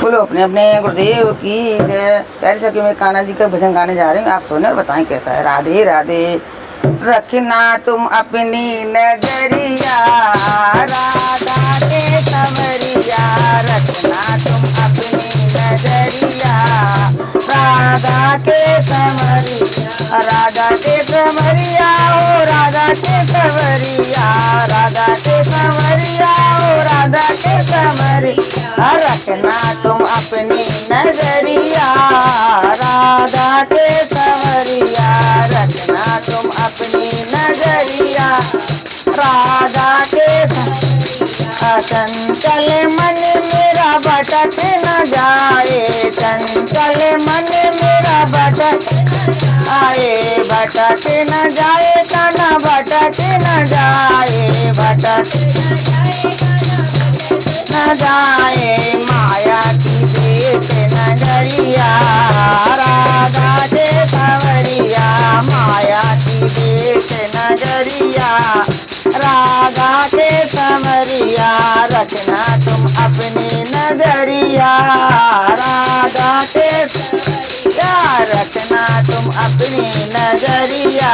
बोलो अपने अपने गुरुदेव की जय। प्यारी सखी में कान्हा जी का भजन गाने जा रहे हैं, आप सुने और बताएं कैसा है। राधे राधे। रखना तुम अपनी नजरिया राधा के संवरिया, रखना तुम अपनी नजरिया राधा के संवरिया, राधा के संवरिया ओ राधा के संवरिया, राधा के संवरिया ओ राधा के संवरिया, रखना तुम अपनी नजरिया राधा के संवरिया, रखना तुम अपनी नजरिया राधा के चंचल मन मेरा भटक न जाए, चंचल मन मेरा भटक आए, भटक न जाए कान्हा भटक न जाए, भटक न जाए, माया की देख नजरिया राधा के संवरिया, माया की देख नजरिया राधा के संवरिया, रखना तुम अपनी नजरिया राधा के संवरिया, रखना तुम अपनी नजरिया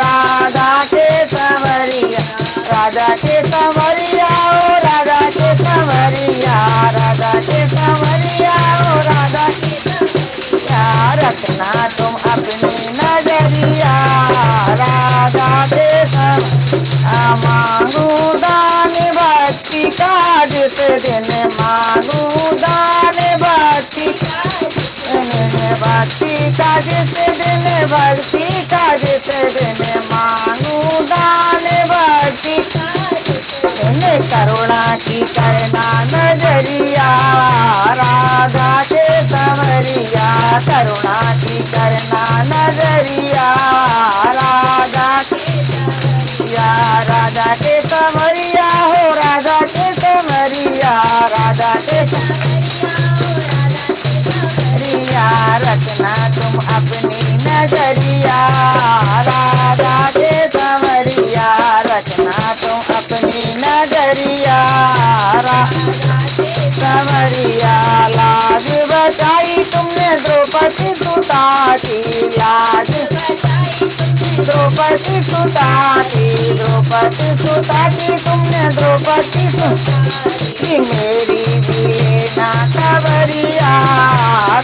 राधा के संवरिया, राधा के संवरिया ओ राधा के संवरिया, राधा के संवरिया ओ राधा के संवरिया, रखना तुम अपनी नजरिया राधा के संवरिया, मांगू दान भक्ति का जिस दिन, मांगू दान भक्ति का भक्ति का जिस दिन, भक्ति का जिस दिन, मांगू दान भक्ति का करुणा की करना नजरिया राधा के संवरिया, करुणा की करना नजरिया राधा के संवरिया, राधा के संवरिया हो राधा के संवरिया, राधा के संवरिया, रखना तुम अपनी नजरिया राधा के संवरिया, रखना तुम अपनी नजरिया राधा के संवरिया, लाज बचाई तुमने द्रौपदी सुता की, लाज द्रौपदी सुता की, द्रौपदी सुता की तुमने द्रौपदी सुता की, मेरी भी ना संवरिया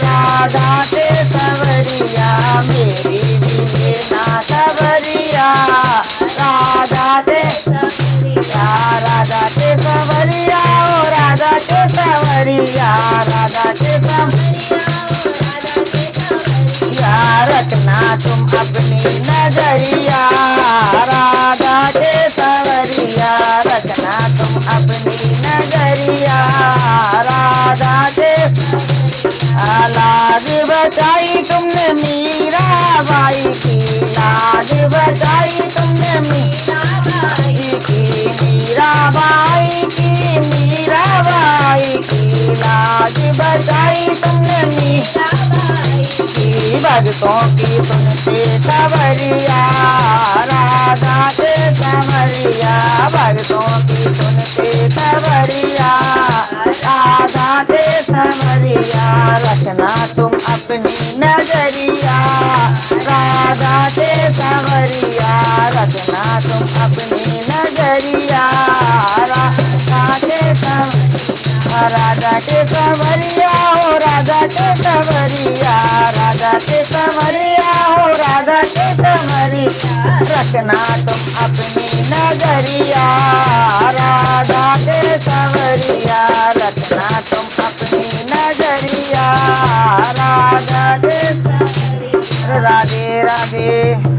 राधा के संवरिया, मेरी भी ना संवरिया राधा के संवरिया, राधा के संवरिया ओ राधा के संवरिया, राधा के संवरिया ओ राधा के संवरिया, रखना तुम अपनी नजरिया राधा के संवरिया, रखना तुम अपनी नजरिया राधा के संवरिया, लाज बचाई तुमने मीरा बाई की, लाज बचाई तुमने मीरा बाई की, मीरा बाई की, मीरा बाई की, लाज बचाई तुमने मीरा बाई की, भक्तों की सुनते संवरिया राधा के संवरिया, भक्तों की सुनते संवरिया राधा के संवरिया, रखना तुम अपनी नजरिया राधा के संवरिया, रखना तुम अपनी नजरिया राधा के संवरिया, राधा के संवरिया हो राधा के संवरिया, राधा के संवरिया हो राधा के संवरिया, रखना तुम अपनी नजरिया राधा के संवरिया, रखना तुम अपनी नजरिया राधा के संवरिया, राधे राधे।